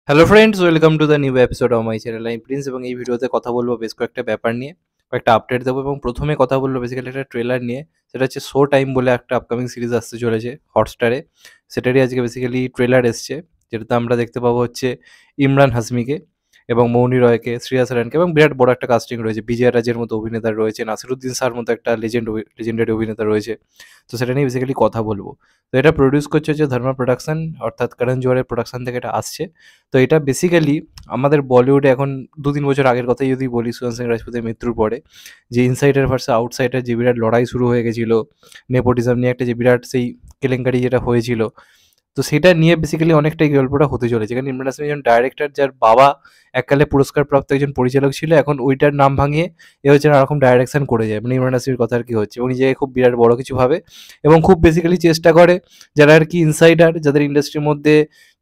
Hello friends, welcome to the new episode of my channel. আমি Prince এবং এই ভিডিওতে কথা বলবো বেশ কয়েকটা ব্যাপার নিয়ে, কয়েকটা আপডেট দেবো এবং প্রথমে কথা বলবো বেসিক্যালি একটা ট্রেলার নিয়ে। সেটা হচ্ছে শো টাইম বলে একটা আপকামিং সিরিজ আসতে চলেছে হটস্টারে। সেটারই আজকে বেসিক্যালি ট্রেলার এসছে, যেটাতে আমরা দেখতে পাবো হচ্ছে ইমরান হাসমিকে এবং মৌনি রয়কে, শ্রেয়া সারানকে এবং বিরাট বড় একটা কাস্টিং রয়েছে। বিজয় রাজের মতো অভিনেতা রয়েছে, নাসিরুদ্দিন স্যার মতো একটা লেজেন্ডারি অভিনেতা রয়েছে। তো সেটা নিয়ে বেসিক্যালি কথা বলবো। তো এটা প্রডিউস করছে হচ্ছে ধর্মা প্রোডাকশন, অর্থাৎ করণ জোহরের প্রোডাকশন থেকে এটা আসছে। তো এটা বেসিক্যালি আমাদের বলিউডে এখন ২-৩ বছর আগের কথাই যদি বলি, সুশান্ত সিং রাজপুতের মৃত্যুর পরে যে ইনসাইডার ভার্সেস আউটসাইডার যে বিরাট লড়াই শুরু হয়ে গেছিল, নেপোটিজম নিয়ে একটা যে বিরাট সেই কেলেঙ্কারি যেটা হয়েছিল, তো সেটা নিয়ে বেসিক্যালি অনেকটাই গল্পটা হতে চলেছে। এখানে ইমরান হাসমি একজন ডাইরেক্টর, যার বাবা এককালে পুরস্কারপ্রাপ্ত একজন পরিচালক ছিল, এখন ওইটার নাম ভাঙিয়ে এ হচ্ছে নানারকম ডাইরেকশন করে যায়। মানে ইমরান হাসমির কথা আর কি হচ্ছে, এবং নিজেকে খুব বিরাট বড় কিছু ভাবে এবং খুব বেসিক্যালি চেষ্টা করে যারা আর কি ইনসাইডার, যাদের ইন্ডাস্ট্রির মধ্যে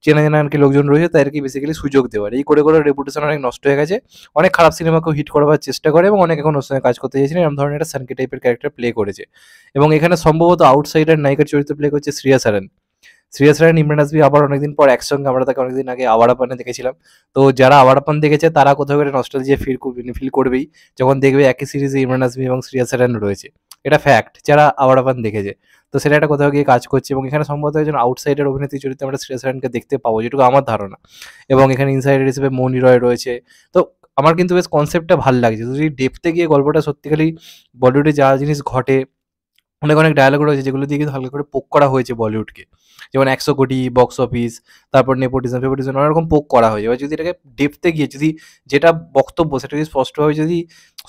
চেনা জানা আর কি লোকজন রয়েছে তাদেরকে বেসিক্যালি সুযোগ দেওয়ার। এই করে করে রেপুটেশন অনেক নষ্ট হয়ে গেছে, অনেক খারাপ সিনেমাকেও হিট করবার চেষ্টা করে এবং অনেক এখন ওর সঙ্গে কাজ করতে চাইছেন। এরকম ধরনের একটা সানকি টাইপের ক্যারেক্টার প্লে করেছে এবং এখানে সম্ভবত আউটসাইডার নায়িকার চরিত্র প্লে করছে শ্রেয়া সারান। শ্রেয়া সারান, ইমরান হাসমি আবার অনেকদিন পর একসঙ্গে, আমরা তাকে অনেকদিন আগে আওয়ারাপানে দেখেছিলাম। তো যারা আওয়ারাপান দেখেছে তারা কোথাও একটা নস্টালজিয়া ফিল করবেই যখন দেখবে একই সিরিজে ইমরান হাসমি এবং শ্রেয়া সারান রয়েছে। এটা ফ্যাক্ট, যারা আওয়ারাপান দেখেছে। তো সেটা একটা কোথাও গিয়ে কাজ করছে এবং এখানে সম্ভবত একজন আউটসাইডার অভিনেত্রী চরিত্রে আমরা শ্রেয়া সারানকে দেখতে পাবো, যেটুকু আমার ধারণা। এবং এখানে ইনসাইডার হিসেবে মৌনি রয় রয়েছে। তো আমার কিন্তু বেশ কনসেপ্টটা ভাল লাগছে। যদি ডেপথে গিয়ে গল্পটা সত্যিকারই বলিউডে যা জিনিস ঘটে, অনেক অনেক ডায়ালগ রয়েছে যেগুলো দিয়ে কিন্তু হালকা করে পোক করা হয়েছে বলিউডকে। যেমন ১০০ কোটি বক্স অফিস, তারপর নেপোটিজম নানা রকম পোক করা হয়েছে। এবার যদি এটাকে ডেপথে গিয়ে যদি যেটা বক্তব্য সেটা যদি স্পষ্টভাবে যদি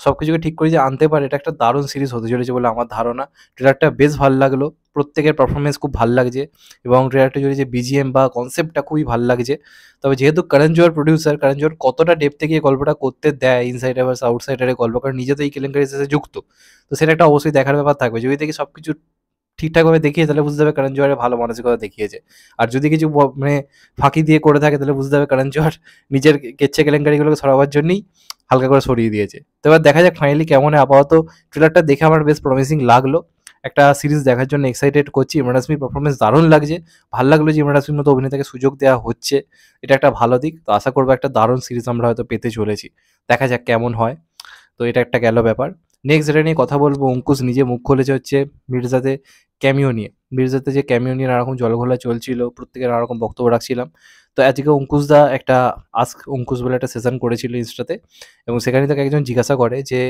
সবকিছুকে ঠিক করে যে আনতে পারে, এটা একটা দারুণ সিরিজ হতে চলেছে বলে আমার ধারণা। ট্রেলারটা বেশ ভাল লাগলো, প্রত্যেকের পারফরমেন্স খুব ভাল লাগছে এবং ট্রেলারটা জুড়ে যে বিজিএম বা কনসেপ্টটা খুবই ভাল লাগছে। তবে যেহেতু করণ জোহর প্রডিউসার, করণ জোহর কতটা ডেপথে গিয়ে গল্পটা করতে দেয় ইনসাইডার ভার্সেস আউটসাইডারের গল্প, কারণ নিজে তো এই কেলেঙ্কারির সাথে যুক্ত। তো সেটা একটা অবশ্যই দেখার ব্যাপার থাকবে। যদি দেখি সবকিছু ঠিকঠাকভাবে দেখিয়ে তাহলে বুঝতে হবে করণ জোহরের ভালো মানসিকতা দেখিয়েছে। আর যদি কিছু মানে ফাঁকি দিয়ে করে থাকে তাহলে বুঝতে হবে করণ জোহর নিজের কেচ্ছা কেলেঙ্কারিগুলোকে সরাবার জন্যই হালকা করে সরিয়ে দিয়েছে। তো এবার দেখা যাক ফাইনালি কেমন হয়। আপাতত ট্রেলারটা দেখে আমার বেশ প্রমিসিং লাগলো। একটা সিরিজ দেখার জন্য এক্সাইটেড করছি। ইমরান হাসমির পারফরমেন্স দারুণ লাগছে। ভাল লাগলো যে ইমরান হাসমির মতো অভিনেতাকে সুযোগ দেওয়া হচ্ছে। এটা একটা ভালো দিক। তো আশা করবো একটা দারুণ সিরিজ আমরা হয়তো পেতে চলেছি। দেখা যাক কেমন হয়। তো এটা একটা গেল ব্যাপার। নেক্সট যেটা নিয়ে কথা বলবো, অঙ্কুশ নিজে মুখ খুলেছে হচ্ছে মির্জাতে ক্যামিও নিয়ে। মির্জাতে যে ক্যামিও নিয়ে নানারকম জলঘোলা চলছিল, প্রত্যেকে নানারকম বক্তব্য রাখছিলাম। তো আজকে অঙ্কুশদা একটা আস্ক অঙ্কুশ বলে একটা সেশন করেছিল ইনস্টাতে, এবং সেখানে তাকে একজন জিজ্ঞাসা করে যে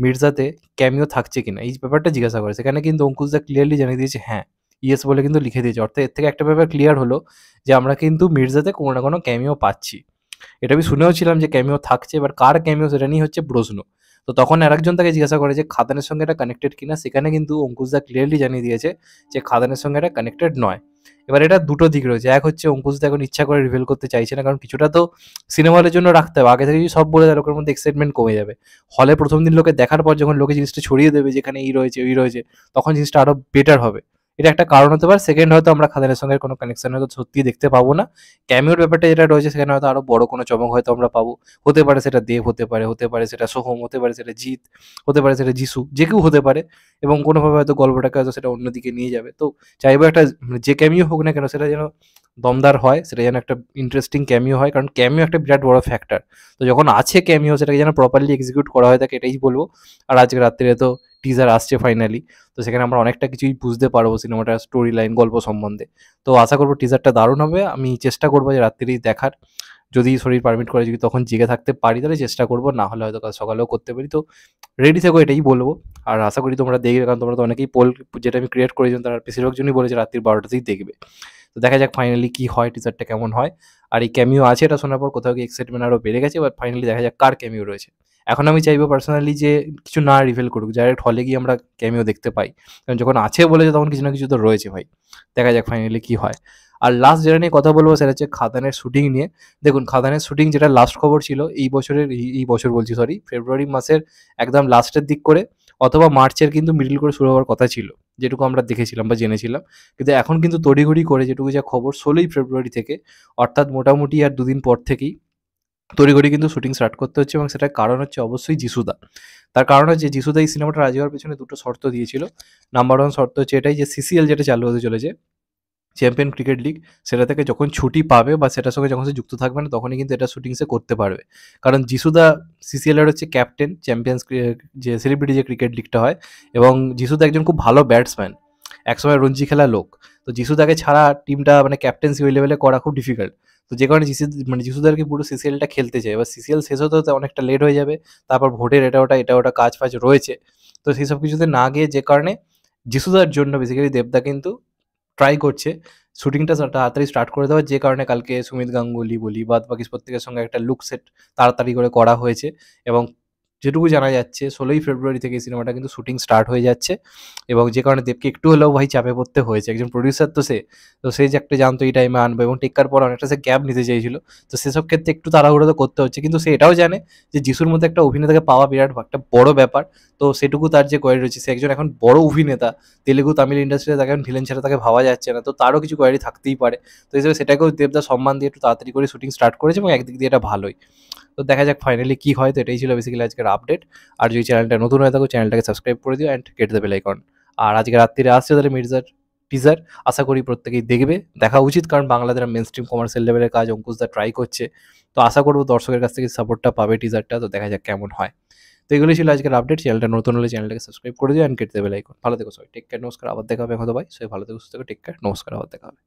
মির্জাতে ক্যামিও থাকছে কিনা, এই ব্যাপারটা জিজ্ঞাসা করে। সেখানে কিন্তু অঙ্কুশদা ক্লিয়ারলি জানিয়ে দিয়েছে হ্যাঁ, ইয়েস বলে কিন্তু লিখে দিয়েছে। অর্থাৎ এর থেকে একটা ব্যাপার ক্লিয়ার হলো যে আমরা কিন্তু মির্জাতে কোনো না কোনো ক্যামিও পাচ্ছি। এটা আমি শুনেও ছিলাম যে ক্যামিও থাকছে, এবার কার ক্যামিও সেটা নিয়ে হচ্ছে প্রশ্ন। তো তখন আরেকজন তাকে জিজ্ঞাসা করে যে খাদানের সঙ্গে এটা কানেক্টেড কিনা, সেখানে কিন্তু অঙ্কুশদা ক্লিয়ারলি জানিয়ে দিয়েছে যে খাদানের সঙ্গে এটা কানেক্টেড নয়। এবার এটা দুটো দিক রয়েছে। এক হচ্ছে অঙ্কুশদা এখন ইচ্ছা করে রিভিল করতে চাইছে না, কারণ কিছুটা তো সিনেমা হলের জন্য রাখতে হবে। আগে থেকে যদি সব বলে দেয় লোকের মধ্যে এক্সাইটমেন্ট কমে যাবে। হলে প্রথম দিন লোকে দেখার পর যখন লোকে জিনিসটা ছড়িয়ে দেবে যেখানে এই রয়েছে ওই রয়েছে, তখন জিনিসটা আরো বেটার হবে। এটা একটা কারণ হতে পারে। সেকেন্ড, হয়তো আমরা খাদানের সঙ্গে কোনো কানেকশন হয়তো সত্যিই দেখতে পাবো না। ক্যামিওর ব্যাপারটা যেটা রয়েছে সেখানে হয়তো আরো বড় কোনো চমক হয়তো আমরা পাবো। হতে পারে সেটা দেব, হতে পারে সেটা সোহম, হতে পারে সেটা জিৎ, হতে পারে সেটা যিশু, যে কেউ হতে পারে। এবং কোনোভাবে হয়তো গল্পটাকে হয়তো সেটা অন্যদিকে নিয়ে যাবে। তো চাইবো একটা মানে যে ক্যামিও হোক না কেন সেটা যেন দমদার হয়, সেটা যেন একটা ইন্টারেস্টিং ক্যামিও হয়, কারণ ক্যামিও একটা বিরাট বড় ফ্যাক্টর। তো যখন আছে ক্যামিও সেটাকে যেন প্রপারলি এক্সিকিউট করা হয় থাকে, এটাই বলবো। আর আজকে রাত্রিরে তো টিজার আসছে ফাইনালি। তো সেখানে আমরা অনেকটা কিছুই বুঝতে পারবো সিনেমাটার স্টোরি লাইন, গল্প সম্বন্ধে। তো আশা করবো টিজারটা দারুণ হবে। আমি চেষ্টা করবো যে রাত্রিরেই দেখার। যদি শরীর পারমিট করে, যদি তখন জেগে থাকতে পারি তাহলে চেষ্টা করবো, না হলে হয়তো কাল সকালেও করতে পারি। তো রেডি থেকো, এটাই বলবো। আর আশা করি তোমরা দেখবে, কারণ তোমরা তো অনেকেই পোল যেটা আমি ক্রিয়েট করেছিলাম তারা বেশিরভাগ জনই বলেছে রাত্রি ১২টাতেই দেখবে। তো দেখা যাক ফাইনালি কি হয়, টিজারটা কেমন হয়। আর এই ক্যামিও আছে এটা শোনার পর কোথাও গিয়ে এক্সাইটমেন্ট আরও বেড়ে গেছে। এবার ফাইনালি দেখা যাক কার ক্যামিও রয়েছে। এখন আমি চাইবো পার্সোনালি যে কিছু না রিভিল করুক, ডাইরেক্ট হলে গিয়ে আমরা ক্যামিও দেখতে পাই। কারণ যখন আছে বলেছে তখন কিছু না কিছু তো রয়েছে ভাই। দেখা যাক ফাইনালি কি হয়। আর লাস্ট যেটা নিয়ে কথা বলবো সেটা হচ্ছে খাদানের শুটিং নিয়ে। দেখুন, খাদানের শুটিং যেটা লাস্ট খবর ছিল এই বছরের, এই বছর বলছি সরি, ফেব্রুয়ারি মাসের একদম লাস্টের দিক করে অথবা মার্চের কিন্তু মিডল করে শুরু হওয়ার কথা ছিল, যেটুকু আমরা দেখেছিলাম বা জেনেছিলাম। কিন্তু এখন কিন্তু তড়িঘড়ি করে যেটুকু যা খবর ১৬ই ফেব্রুয়ারি থেকে, অর্থাৎ মোটামুটি আর দুদিন পর থেকেই তড়িঘড়ি কিন্তু শুটিং স্টার্ট করতে হচ্ছে, এবং সেটার কারণ হচ্ছে অবশ্যই যিশুদা। তার কারণ হচ্ছে যিশুদা এই সিনেমাটা রাজি হওয়ার পেছনে দুটো শর্ত দিয়েছিল। নাম্বার ওয়ান শর্ত হচ্ছে এটাই যে সিসিএল যেটা চালু হতে চলেছে চ্যাম্পিয়ন ক্রিকেট লিগ, সেটা থেকে যখন ছুটি পাবে বা সেটার সঙ্গে যখন সে যুক্ত থাকবে না, তখনই কিন্তু এটা শুটিং সে করতে পারবে। কারণ যিশুদা সিসিএল এর হচ্ছে ক্যাপ্টেন চ্যাম্পিয়ন্স যে সেলিব্রিটি যে ক্রিকেট লিগটা হয়, এবং যিশুদা একজন খুব ভালো ব্যাটসম্যান, একসময় রঞ্জি খেলা লোক। তো যিশুদাকে ছাড়া টিমটা মানে ক্যাপ্টেন্সি ওই লেভেলে করা খুব ডিফিকাল্ট। তো যে কারণে মানে যিশুদারকে পুরো সিসিএলটা খেলতে চায়। এবার সিসিএল শেষ হতে হতে অনেকটা লেট হয়ে যাবে, তারপর ভোটের এটা ওটা কাজ ফাজ রয়েছে। তো সেই সব কিছুতে না গিয়ে যে কারণে যিশুদার জন্য বেসিক্যালি দেবদা কিন্তু ট্রাই করছে শুটিংটা তাড়াতাড়ি স্টার্ট করে দেওয়ার, যে কারণে কালকে সুমিত গাঙ্গুলি বলি বাদ বাকি প্রত্যেকের সঙ্গে একটা লুক সেট তাড়াতাড়ি করে করা হয়েছে। এবং যেটুকু জানা যাচ্ছে 16ই ফেব্রুয়ারি থেকে এই সিনেমাটা কিন্তু শুটিং স্টার্ট হয়ে যাচ্ছে, এবং যে কারণে দেবকে একটু হলেও ভাই চাপে পড়তে হয়েছে, একজন প্রডিউসার তো সে। তো সে যে একটা জানতো এই টাইমে আনবে, এবং টেক্কার পর অনেকটা সে গ্যাপ নিতে চাইছিল। তো সেসব ক্ষেত্রে একটু তাড়াহুড়ো তো করতে হচ্ছে, কিন্তু সে এটাও জানে যে যিশুর মধ্যে একটা অভিনেতাকে পাওয়া বিরাট একটা বড় ব্যাপার। তো সেটুকু তার যে কোয়ারি রয়েছে, সে একজন এখন বড় অভিনেতা, তেলেগু তামিল ইন্ডাস্ট্রিতে তাকে এখন ভিলেন ছাড়া তাকে ভাবা যাচ্ছে না, তো তারও কিছু কোয়ারি থাকতেই পারে। তো হিসেবে সেটাকেও দেবদা সম্মান দিয়ে একটু তাড়াতাড়ি করে শুটিং স্টার্ট করেছে, এবং একদিক দিয়ে এটা ভালোই। তো দেখা যাক ফাইনালি কি হয়। তো এটাই ছিল বেসিক্যালি আজকের আপডেট। আর যদি চ্যানেলটা নতুন হয়ে থাকো, চ্যানেলটাকে সাবস্ক্রাইব করে দিও and get the bell icon. আর আজকে রাত্রিরে আসছে তাহলে মির্জার টিজার, আশা করি প্রত্যেকেই দেখবে, দেখা উচিত, কারণ বাংলাদেশ মেন স্ট্রিম কমার্শিয়াল লেভেলের কাজ অঙ্কুশদা ট্রাই করছে। তো আশা করবো দর্শকের কাছ থেকে সাপোর্টটা পাবে টিজারটা, তো দেখা যাক কেমন হয়। তো এগুলোই ছিল আজকের আপডেট। চ্যানেলটা নতুন হলে চ্যানেলটাকে সাবস্ক্রাইব করে দিও and get the bell icon. ভালো থেকো সবাই, টেক কেয়ার, নমস্কার, আবার দেখা হবে হয়তো ভাই। সবাই ভালো থেকো, সুস্থ থেকো, টেক কেয়ার, নমস্কার, আবার দেখা হবে।